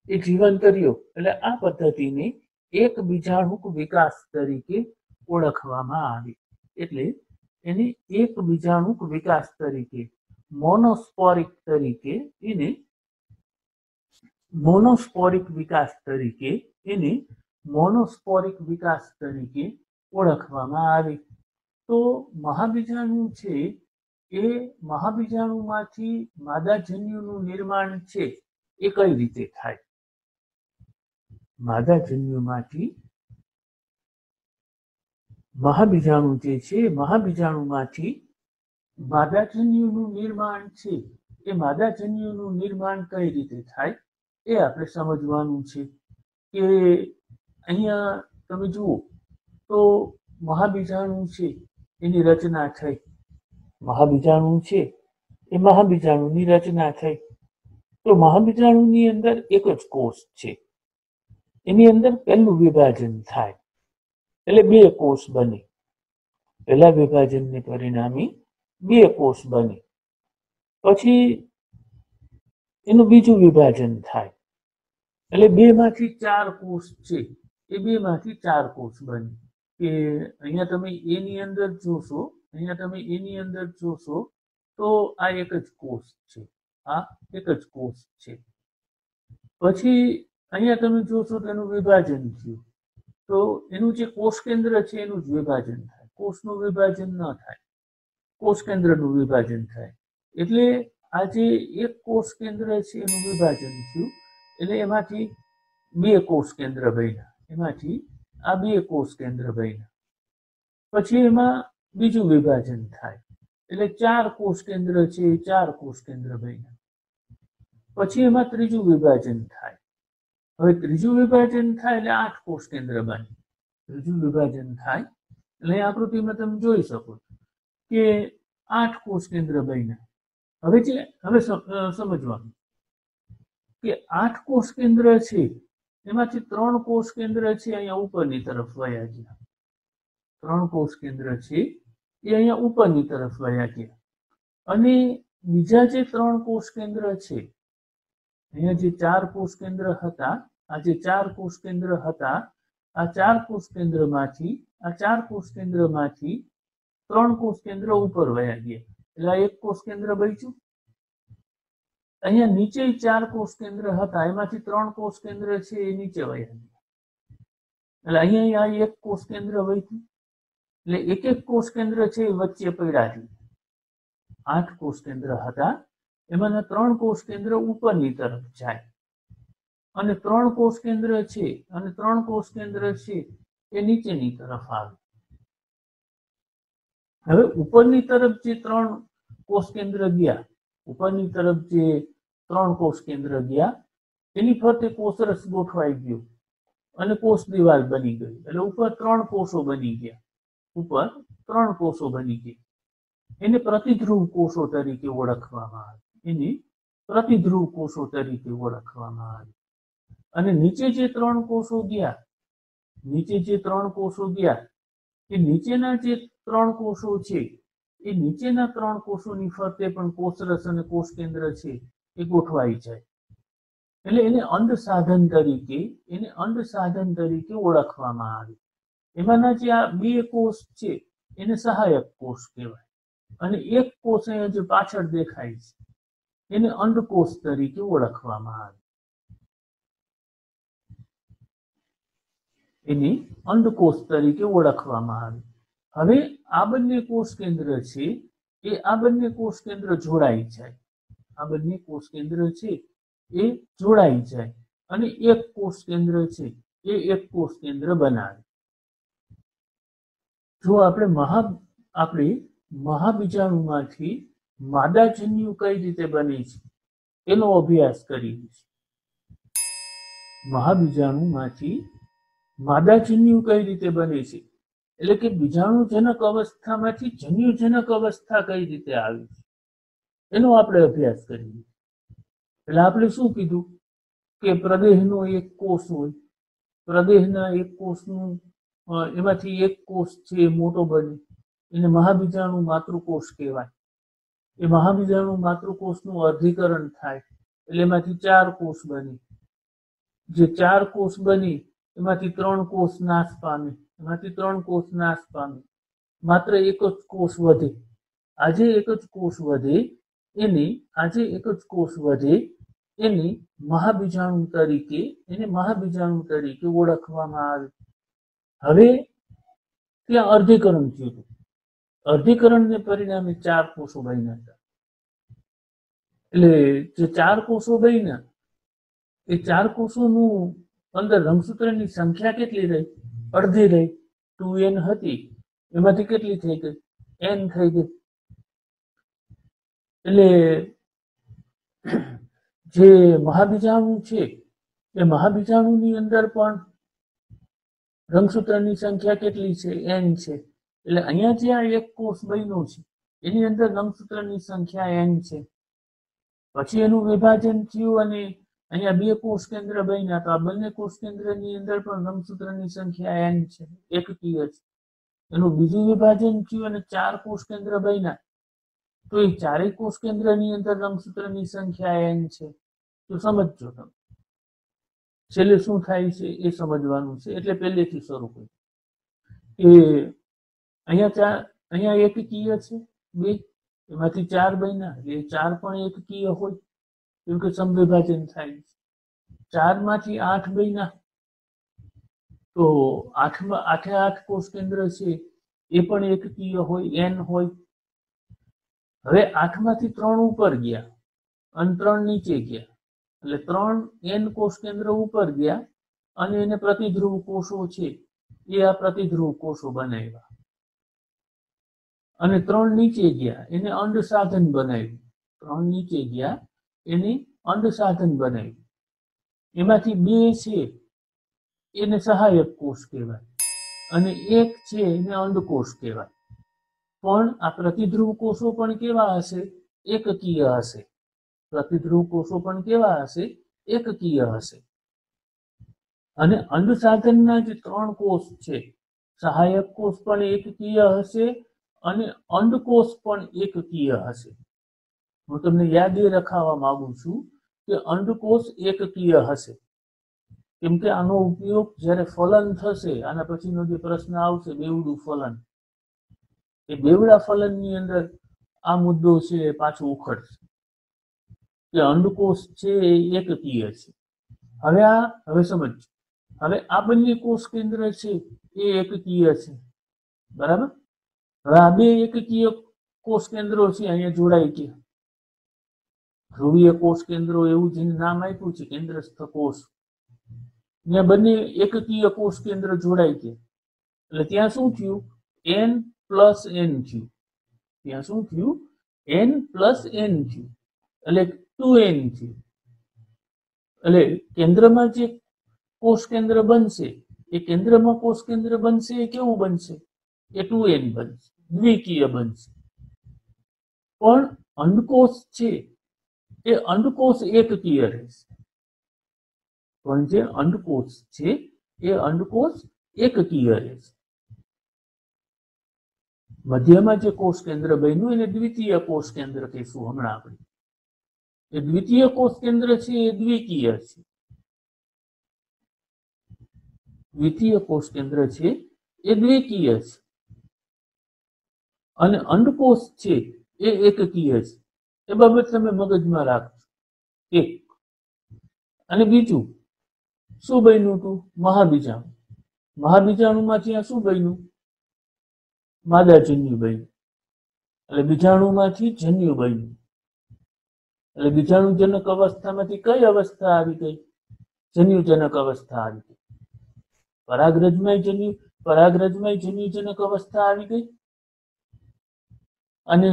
એ જીવંત રહ્યો. એટલે આ પદ્ધતિને એક બીજાણુક વિકાસ તરીકે ઓળખવામાં આવે. એટલે એને એક બીજાણુક વિકાસ તરીકે, મોનોસ્પોરિક તરીકે એને મોનોસ્પોરિક વિકાસ તરીકે એને મોનોસ્પોરિક વિકાસ તરીકે ઓળખવામાં આવે. તો મહાબીજાણુ છે એ મહાબીજાણુમાંથી માદાજન્યુનું નિર્માણ છે એ કઈ રીતે થાય? માદાજન્યુમાંથી મહાબીજાણુ જે છે, મહાબીજાણુમાંથી માદાજન્યુનું નિર્માણ છે એ માદાજન્યુનું નિર્માણ કઈ રીતે થાય એ આપણે સમજવાનું છે. કે અહીંયા તમે જુઓ તો મહાબીજાણુ છે એની રચના થઈ. મહાબીજાણુ છે એ મહાબીજાણુની રચના થઈ. તો મહાબીજાણુની અંદર એક જ કોષ છે. એની અંદર પહેલું વિભાજન થાય એટલે 2 કોષ બને. પહેલા વિભાજનને પરિણામે 2 કોષ બને. પછી એનું બીજું વિભાજન થાય એટલે 2 માંથી 4 કોષ છે એ 2 માંથી 4 કોષ બને. કે અહીંયા તમે એની અંદર જોશો, અહીંયા તમે એની અંદર જોશો તો આ એક જ કોષ છે. આ એક જ કોષ છે. પછી અહીંયા તમે જોશો તો એનું વિભાજન થયું. તો એનું જે કોષ કેન્દ્ર છે એનું જ વિભાજન થાય. કોષનું વિભાજન ન થાય, કોષ કેન્દ્રનું વિભાજન થાય. એટલે આ જે એક કોષ કેન્દ્ર છે એનું વિભાજન થયું એટલે એમાંથી 2 કોષ કેન્દ્ર બન્યા. એમાંથી આ 2 કોષ કેન્દ્ર બન્યા. પછી એમાં બીજું વિભાજન થાય એટલે 4 કોષ કેન્દ્ર છે એ 4 કોષ કેન્દ્ર બન્યા. પછી એમાં ત્રીજું વિભાજન થાય. હવે ત્રીજું વિભાજન થાય એટલે 8 કોષ કેન્દ્ર બને. ત્રીજું વિભાજન થાય એટલે આકૃતિમાં તમે જોઈ શકો કે 8 કોષ કેન્દ્ર બન્યા. હવે સમજવાનું કે 8 કોષ કેન્દ્ર છે એમાંથી 3 કોષ કેન્દ્ર છે અહીંયા ઉપરની તરફ વયા ગયા. 3 કોષ કેન્દ્ર છે એ અહીંયા ઉપરની તરફ વયા ગયા અને બીજા જે 3 કોષ કેન્દ્ર છે અહીંયા જે 4 કોષ કેન્દ્ર હતા, આ જે 4 કોષ કેન્દ્ર હતા, આ 4 કોષ કેન્દ્રમાંથી 3 કોષ કેન્દ્ર ઉપર વયા ગયા. એટલે આ 1 કોષ કેન્દ્ર બચ્યું. અહીંયા નીચે 4 કોષ કેન્દ્ર હતા, એમાંથી 3 કોષ કેન્દ્ર છે એ નીચે વયા ગયા. એટલે અહીંયા આ 1 કોષ કેન્દ્ર બચ્યું. એટલે એક કોષ કેન્દ્ર છે એ વચ્ચે પડ્યા છે. 8 કોષ કેન્દ્ર હતા, એમાંના 3 કોષ કેન્દ્ર ઉપરની તરફ જાય અને 3 કોષ કેન્દ્ર છે એ નીચેની તરફ આવે. હવે ઉપરની તરફ જે 3 કોષ કેન્દ્ર ગયા, એની ફરતે કોષરસ ગોઠવાઈ ગયો અને કોષ દિવાલ બની ગઈ. એટલે ઉપર 3 કોષો બની ગયા. એને પ્રતિધ્રુવ કોષો તરીકે ઓળખવામાં આવે. અને નીચે જે 3 કોષો ગયા, એ નીચેના જે 3 કોષો છે એ નીચેના 3 કોષોની ફરતે પણ કોષરસ અને કોષ કેન્દ્ર છે એ ગોઠવાઈ જાય. એટલે એને અંડ સાધન તરીકે ઓળખવામાં આવે. એમાંના જે આ 2 કોષ છે એને સહાયક કોષ કહેવાય અને 1 કોષ અહીંયા જે પાછળ દેખાય છે એને અંડકોષ તરીકે ઓળખવામાં આવે. હવે આ બંને કોષ કેન્દ્ર છે એ જોડાઈ જાય. અને 1 કોષ કેન્દ્ર છે એ 1 કોષ કેન્દ્ર બનાવે. જો આપણે મહાબીજાણુમાંથી માદાજન્યુ કઈ રીતે બને છે એનો અભ્યાસ કરીએ છીએ. મહાબીજાણુમાંથી માદાજન્યુ કઈ રીતે બને છે, એટલે કે બીજાણુજનક અવસ્થામાંથી જન્યુજનક અવસ્થા કઈ રીતે આવી છે એનો આપણે અભ્યાસ કરીએ. એટલે આપણે શું કીધું કે પ્રદેહનો 1 કોષ હોય, પ્રદેહના 1 કોષનું એમાંથી 1 કોષ છે એ મોટો બને, એને મહાબીજાણુ માતૃકોષ કહેવાય. એ મહાબીજાણુ માતૃકોષનું અર્ધીકરણ થાય એટલે એમાંથી 4 કોષ બને. જે 4 કોષ બની એમાંથી 3 કોષ નાશ પામે, માત્ર 1 જ કોષ વધે. આજે એક જ કોષ વધે એને મહાબીજાણુ તરીકે ઓળખવામાં આવે. હવે ત્યાં અર્ધીકરણ થયું. અર્ધીકરણને પરિણામે 4 કોષો બન્યા હતા. એટલે જે 4 કોષો બન્યા એ 4 કોષોનું અંદર રંગસૂત્રની સંખ્યા કેટલી રહી? અડધી રહી. 2n હતી એમાંથી કેટલી થઈ ગઈ? n થઈ ગઈ. એટલે જે મહાબીજાણુ છે એ મહાબીજાણુની અંદર પણ રંગસૂત્રની સંખ્યા કેટલી છે? n છે. એટલે અહીંયા જે આ 1 કોષ બન્યો છે એની અંદર રંગસૂત્રની સંખ્યા n છે. પછી એનું વિભાજન થયું અને અહીંયા 2 કોષ કેન્દ્ર બન્યા, તો આ બંને કોષ કેન્દ્રની અંદર પણ રંગસૂત્રની સંખ્યા n છે, એકકીય છે. એનું બીજું વિભાજન થયું અને 4 કોષ કેન્દ્ર બન્યા, તો એ 4 કોષ કેન્દ્રની અંદર રંગસૂત્રની સંખ્યા n છે. તો સમજજો તમે છેલ્લે શું થાય છે એ સમજવાનું છે. એટલે પહેલેથી શરૂ કર્યું કે અહીંયા એકકીય છે 2, એમાંથી 4 બન્યા એટલે 4 પણ એકકીય હોય કેમ કે સમવિભાજન થાય છે. 4 માંથી 8 બન્યા તો 8 કોષ કેન્દ્ર છે એ પણ એકકીય હોય, n હોય. હવે 8 માંથી 3 ઉપર ગયા અને 3 નીચે ગયા એટલે 3 n કોષ કેન્દ્ર ઉપર ગયા અને એને પ્રતિધ્રુવ કોષો છે એ આ પ્રતિધ્રુવ કોષો બનાવ્યા. અને 3 નીચે ગયા એને અંડ સાધન બનાવ્યું. એમાંથી 2 છે એને સહાયક કોષ કહેવાય અને 1 છે એને અંડકોષ કહેવાય. પણ આ પ્રતિધ્રુવ કોષો પણ કેવા હશે? એકકીય હશે. પ્રતિધ્રુવ કોષો પણ કેવા હશે? એકકીય હશે. અને અંડસાધનના જે 3 કોષ છે, સહાયક કોષ પણ એકકીય હશે અને અંડકોષ પણ એકકીય હશે. હું તમને યાદ એ રખાવવા માંગુ છું કે અંડકોષ એકકીય હશે, કેમ કે આનો ઉપયોગ જ્યારે ફલન થશે, આના પછીનો જે પ્રશ્ન આવશે બેવડું ફલન, એ બેવડા ફલનની અંદર આ મુદ્દો છે પાછો ઉખડશે કે અંડકોષ છે એ એકકીય છે. હવે સમજ, હવે આ બંને કોષ કેન્દ્ર છે એ એકકીય છે, બરાબર? હવે આ બે એકકીય કોષ કેન્દ્રો છે અહીંયા જોડાય છે. ધ્રુવીય કોષ કેન્દ્રો એવું જેને નામ આપ્યું છે કેન્દ્રસ્થ કોષ, ત્યાં બંને એકકીય કોષ કેન્દ્ર જોડાય છે. એટલે ત્યાં શું થયું? n+n થયું. ત્યાં શું થયું? n+n થયું, એટલે 2n થયું. એટલે કેન્દ્રમાં જે કોષ કેન્દ્ર બનશે, એ કેન્દ્રમાં કોષ કેન્દ્ર બનશે એ કેવું બનશે? એ 2n બનશે, દ્વિકીય બનશે. પણ અંડકોષ છે એ અંડકોષ એકકીય રહેશે. પણ જે અંડકોષ છે એ અંડકોષ એકકીય રહેશે. મધ્યમાં જે કોષ કેન્દ્ર બન્યું એને દ્વિતીય કોષ કેન્દ્ર કહીશું હમણાં આપણે. એ દ્વિતીય કોષ કેન્દ્ર છે એ દ્વિકીય છે. દ્વિતીય કોષ કેન્દ્ર છે એ દ્વિકીય છે અને અંડકોષ છે એ એકકીય છે. એ બાબત તમે મગજમાં રાખજો. એક. અને બીજું શું બન્યું હતું? મહાબીજાણુ. મહાબીજાણુમાંથી આ શું બન્યું? માદાજન્યુ બન્યું. એટલે બીજાણુમાંથી જન્યુ બન્યું. એટલે બીજાણુજનક અવસ્થામાંથી કઈ અવસ્થા આવી ગઈ? જન્યુજનક અવસ્થા આવી ગઈ. પરાગરજમાં જન્યુજનક અવસ્થા આવી ગઈ. અને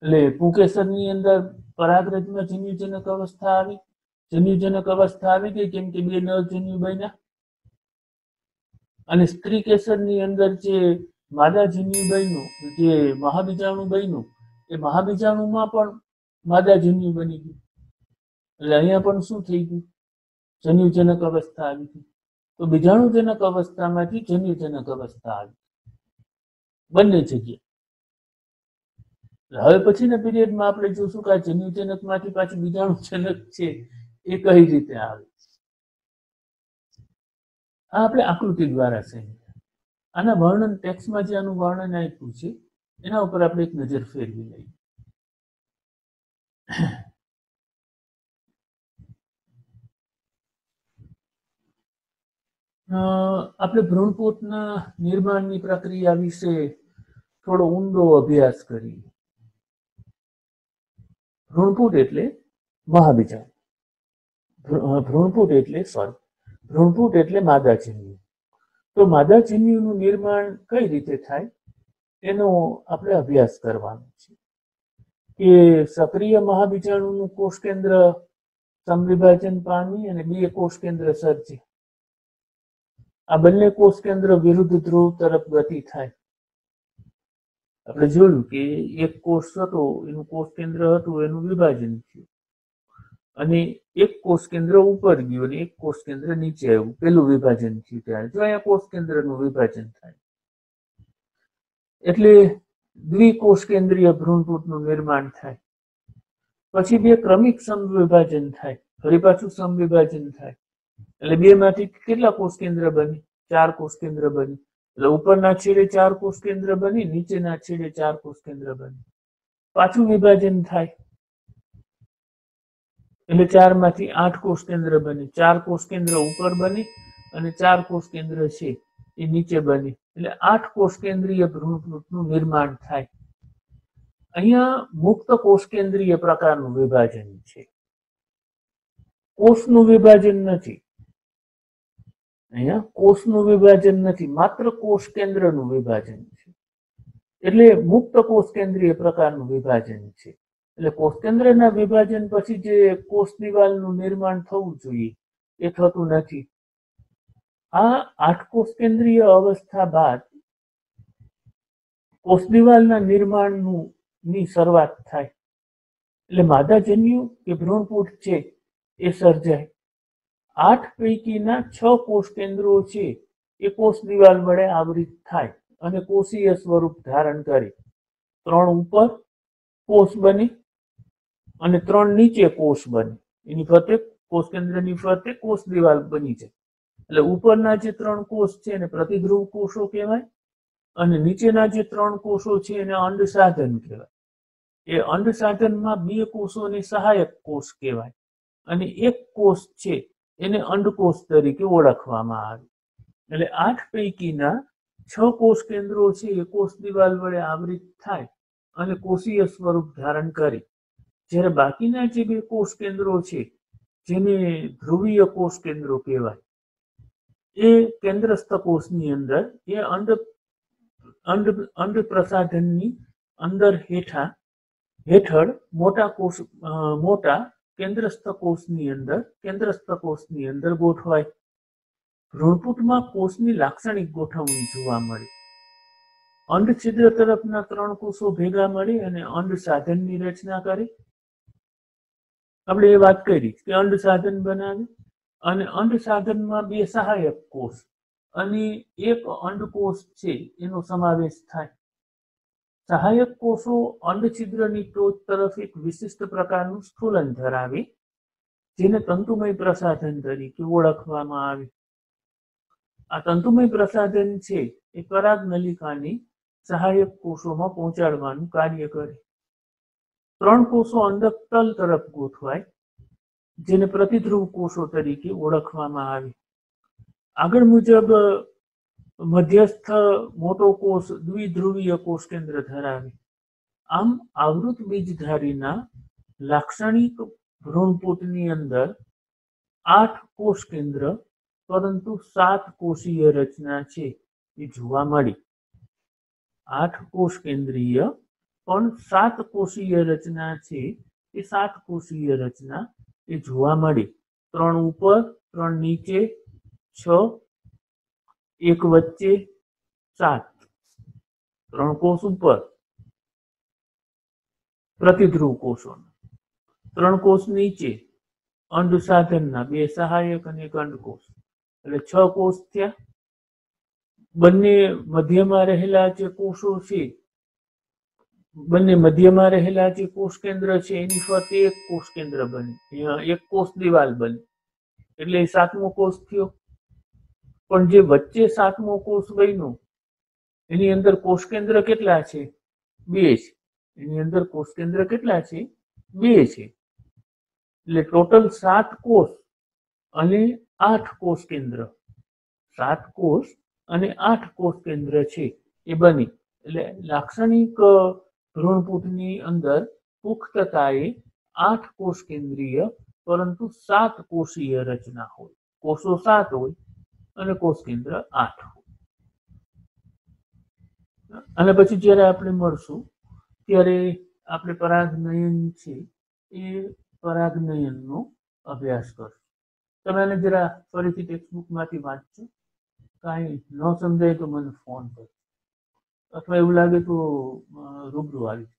એટલે પુંકેસરની અંદર પરાગરજમાં જન્યુજનક અવસ્થા આવી. જન્યુજનક અવસ્થા આવી ગઈ કેમ કે બે નરજન્યુ બન્યા. અને સ્ત્રી કેસરની અંદર જે માદાજન્યુ બન્યું, જે મહાબીજાણુ બન્યું, એ મહાબીજાણુમાં પણ માદાજન્યુ બની ગયું. એટલે અહીંયા પણ શું થઈ ગયું? જન્યુજનક અવસ્થા આવી ગઈ. તો બીજાણુજનક અવસ્થામાંથી જન્યુજનક અવસ્થા આવી, બંને જગ્યા. હવે પછીના પીરિયડમાં આપણે જોશું કે આ જન્યુજનકમાંથી પાછું બીજાણુજનક છે એ કઈ રીતે આવે. આ આપણે આકૃતિ દ્વારા સમજ્યા. આના વર્ણન ટેક્સ્ટમાં જે આનું વર્ણન આપ્યું છે એના ઉપર આપણે એક નજર ફેરવી લઈએ. આપણે ભ્રૂણપોષના નિર્માણની પ્રક્રિયા વિશે થોડો ઊંડો અભ્યાસ કરીએ. ભ્રૂણપોષ એટલે મહાબીજાણુ. ભ્રૂણપોષ એટલે માદાજન્યુ. તો માદાજન્યુનું નિર્માણ કઈ રીતે થાય એનો આપણે અભ્યાસ કરવાનો છે. કે સક્રિય મહાબીજાણુનું કોષ કેન્દ્ર સમવિભાજન પામી અને બે કોષ કેન્દ્ર સર્જે. આ બંને કોષ કેન્દ્ર વિરુદ્ધ ધ્રુવ તરફ ગતિ થાય. આપણે જોયું કે એક કોષ હતો, એનું કોષ કેન્દ્ર હતું, એનું વિભાજન થયું અને એક કોષ કેન્દ્ર ઉપર ગયું અને એક કોષ કેન્દ્ર નીચે આવ્યું. પેલું વિભાજન થયું ત્યારે જો અહીંયા કોષ કેન્દ્રનું વિભાજન થાય એટલે દ્વિકોષ કેન્દ્રીય ભ્રૂણપોષનું નિર્માણ થાય. પછી બે ક્રમિક સમવિભાજન થાય, ફરી પાછું સમવિભાજન થાય. એટલે બે માંથી કેટલા કોષ કેન્દ્ર બને? 4 કોષ કેન્દ્ર બને. એટલે ઉપરના છેડે 4 કોષ કેન્દ્ર બની, નીચેના છેડે 4 કોષ કેન્દ્ર બને. પાછું વિભાજન થાય એટલે 4 માંથી 8 કોષ કેન્દ્ર બને. 4 કોષ કેન્દ્ર ઉપર બને અને 4 કોષ કેન્દ્ર છે એ નીચે બને. એટલે 8 કોષ કેન્દ્રીય ભ્રૂણપોષનું નિર્માણ થાય. અહીંયા મુક્ત કોષ કેન્દ્રીય પ્રકારનું વિભાજન છે, કોષનું વિભાજન નથી. અહીંયા કોષનું વિભાજન નથી, માત્ર કોષ કેન્દ્રનું વિભાજન છે. એટલે મુક્ત કોષ કેન્દ્રીય પ્રકારનું વિભાજન છે. એટલે કોષ કેન્દ્રના વિભાજન પછી જે કોષ દિવાલનું નિર્માણ થવું જોઈએ એ થતું નથી. આ 8 કોષ કેન્દ્રીય અવસ્થા બાદ કોષ દિવાલના નિર્માણની શરૂઆત થાય એટલે માદાજન્યુ કે ભ્રૂણપૂટ છે એ સર્જાય. 8 પૈકીના 6 કોષ કેન્દ્રો છે એ કોષ દિવાલ વડે આવૃત થાય અને કોષીય સ્વરૂપ ધારણ કરે. 3 ઉપર કોષ બને અને 3 નીચે કોષ બને. એની ફરતે કોષ કેન્દ્રની ફરતે કોષ દિવાલ બની જાય. એટલે ઉપરના જે 3 કોષ છે એને પ્રતિધ્રુવ કોષો કહેવાય અને નીચેના જે 3 કોષો છે એને અંડસાધન કહેવાય. એ અંડસાધનમાં 2 કોષોને સહાયક કોષ કહેવાય અને 1 કોષ છે એને અંડકોષ તરીકે ઓળખવામાં આવે. એટલે 8 પૈકીના 6 કોષ કેન્દ્રો છે એ કોષ દિવાલ વડે આવૃત થાય અને કોષીય સ્વરૂપ ધારણ કરે. જ્યારે બાકીના જે 2 કોષ કેન્દ્રો છે જેને ધ્રુવીય કોષ કેન્દ્રો કહેવાય એ કેન્દ્રસ્થ કોષની અંદર એ અંડ પ્રસાધનની અંદર હેઠળ મોટા કેન્દ્રસ્થ કોષની અંદર ગોઠવાય. ભ્રૂણપૂટમાં કોષની લાક્ષણિક ગોઠવણી જોવા મળે. અંડ છિદ્ર તરફના 3 કોષો ભેગા મળી અને અંડ સાધનની રચના કરે. આપણે એ વાત કરી કે અંડ સાધન બનાવે અને અંડ સાધનમાં 2 સહાયક કોષ અને 1 અંડકોષ છે એનો સમાવેશ થાય. સહાયક કોષો અંડ છિદ્રની ટોચ તરફ એક વિશિષ્ટ પ્રકારનું સ્થૂલન ધરાવે જેને તંતુમય પ્રસાધન તરીકે ઓળખવામાં આવે. આ તંતુમય પ્રસાધન છે એ પરાગ નલિકાની સહાયક કોષોમાં પહોંચાડવાનું કાર્ય કરે. 3 કોષો અંડક તલ તરફ ગોઠવાય જેને પ્રતિધ્રુવ કોષો તરીકે ઓળખવામાં આવે. આગળ મુજબ મધ્યસ્થ મોટો કોષ દ્વિધ્રુવીય કોષ કેન્દ્ર ધરાવે. આમ આવૃત બીજધારીના લાક્ષણિક ભ્રૂણપૂટની અંદર 8 કોષ કેન્દ્ર પરંતુ 7 કોષીય રચના છે એ જોવા મળી. 8 કોષ કેન્દ્રીય પણ 7 કોષીય રચના છે એ 7 કોષીય રચના એ જોવા મળી. 3 ઉપર 3 નીચે 6 1 વચ્ચે 7. 3 કોષ ઉપર પ્રતિધ્રુવ કોષો, 3 કોષ નીચે અંડ સાધનના 2 સહાયક અને 1 અંડકોષ એટલે 6 કોષ થયા. બંને મધ્યમાં રહેલા જે કોષો છે બંને મધ્યમાં રહેલા જે કોષ કેન્દ્ર છે એની ફરતે 1 કોષ કેન્દ્ર બને, 1 કોષ દિવાલ બને એટલે 7મો કોષ થયો. પણ જે વચ્ચે 7મો કોષ બન્યો એની અંદર કોષ કેન્દ્ર કેટલા છે? 2 છે. એની અંદર કોષ કેન્દ્ર કેટલા છે? 2 છે. એટલે ટોટલ 7 કોષ અને 8 કોષ કેન્દ્ર, 7 કોષ અને 8 કોષ કેન્દ્ર છે એ બની. એટલે લાક્ષણિક ભ્રૂણપૂટની અંદર પુખ્તતાએ 8 કોષ કેન્દ્રીય પરંતુ 7 કોષીય રચના હોય. કોષો 7 હોય અને કોષ કેન્દ્ર 8 હોય. અને પછી જ્યારે આપણે મળશું ત્યારે આપણે પરાગનયન છે એ પરાગનયનનો અભ્યાસ કરશું. તમે આને જરા ફરીથી ટેક્સ્ટબુકમાંથી વાંચજો. કાંઈ ન સમજાય તો મને ફોન કરો અથવા એવું લાગે તો રૂબરૂ આવી